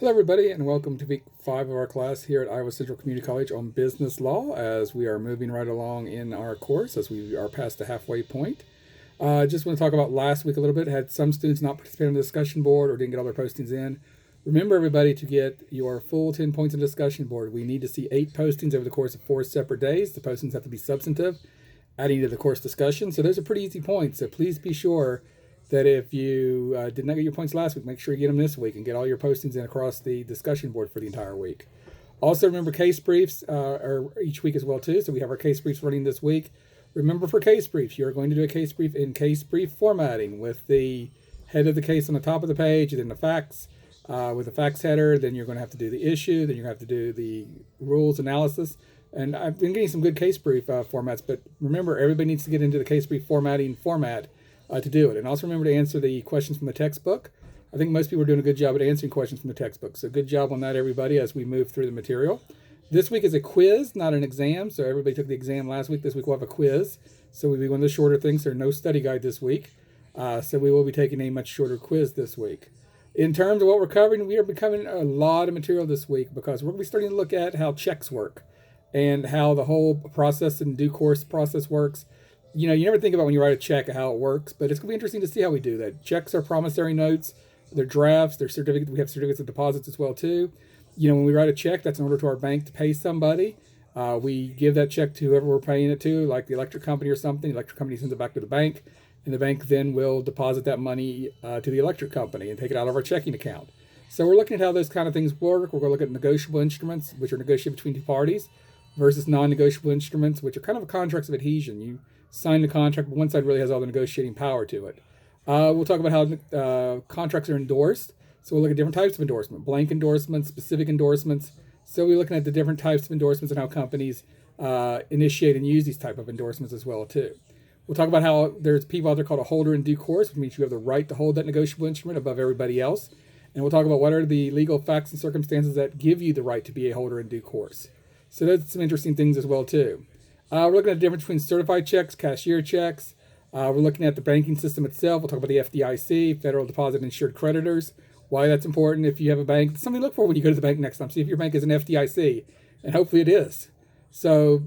Hello, everybody, and welcome to week 5 of our class here at Iowa Central Community College on business law as we are moving right along in our course as we are past the halfway point. Just want to talk about last week a little bit. Had some students not participate on the discussion board or didn't get all their postings in. Remember, everybody, to get your full 10 points in the discussion board, we need to see 8 postings over the course of 4 separate days. The postings have to be substantive, adding to the course discussion. So those are pretty easy points. So please be sure that if you did not get your points last week, make sure you get them this week and get all your postings in across the discussion board for the entire week. Also, remember case briefs are each week as well too. So we have our case briefs running this week. Remember, for case briefs, you are going to do a case brief in case brief formatting with the head of the case on the top of the page, and then the facts with the facts header. Then you're going to have to do the issue. Then you're going to have to do the rules analysis. And I've been getting some good case brief formats, but remember, everybody needs to get into the case brief formatting format to do it. And also remember to answer the questions from the textbook. I think most people are doing a good job at answering questions from the textbook. So good job on that, everybody, as we move through the material. This week is a quiz, not an exam. So everybody took the exam last week. This week we'll have a quiz. So we'll be one of the shorter things. There's no study guide this week. So we will be taking a much shorter quiz this week. In terms of what we're covering, we are becoming a lot of material this week because we're going to be starting to look at how checks work and how the whole process and due course process works. You know, you never think about when you write a check how it works, but it's going to be interesting to see how we do that. Checks are promissory notes, they're drafts, they're certificates. We have certificates of deposits as well too. You know, when we write a check, that's in order to our bank to pay somebody. We give that check to whoever we're paying it to, like the electric company or something. The electric company sends it back to the bank, and the bank then will deposit that money to the electric company and take it out of our checking account. So we're looking at how those kind of things work. We're going to look at negotiable instruments, which are negotiated between two parties, versus non-negotiable instruments, which are kind of contracts of adhesion. You sign the contract, but one side really has all the negotiating power to it. We'll talk about how contracts are endorsed. So we'll look at different types of endorsement, blank endorsements, specific endorsements. So we're looking at the different types of endorsements and how companies initiate and use these type of endorsements as well too. We'll talk about how there's people out there called a holder in due course, which means you have the right to hold that negotiable instrument above everybody else. And we'll talk about what are the legal facts and circumstances that give you the right to be a holder in due course. So that's some interesting things as well too. We're looking at the difference between certified checks, cashier checks. We're looking at the banking system itself. We'll talk about the FDIC, Federal Deposit Insured Creditors, why that's important if you have a bank. Something to look for when you go to the bank next time. See if your bank is an FDIC, and hopefully it is. So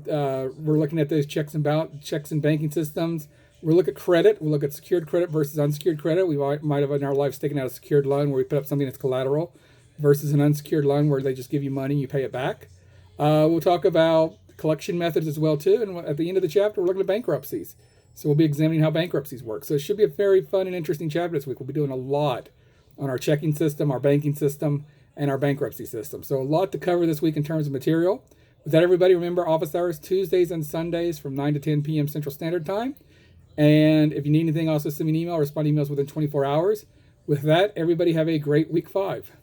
we're looking at those checks and banking systems. We'll look at credit. We'll look at secured credit versus unsecured credit. We might have in our lives taken out a secured loan where we put up something that's collateral versus an unsecured loan where they just give you money and you pay it back. We'll talk about collection methods as well too, and at the end of the chapter we're looking at bankruptcies. So we'll be examining how bankruptcies work. So it should be a very fun and interesting chapter this week. We'll be doing a lot on our checking system, our banking system, and our bankruptcy system. So a lot to cover this week in terms of material. With that, everybody, remember office hours Tuesdays and Sundays from 9 to 10 p.m. Central Standard Time. And if you need anything, also send me an email or respond to emails within 24 hours. With that, everybody have a great week 5.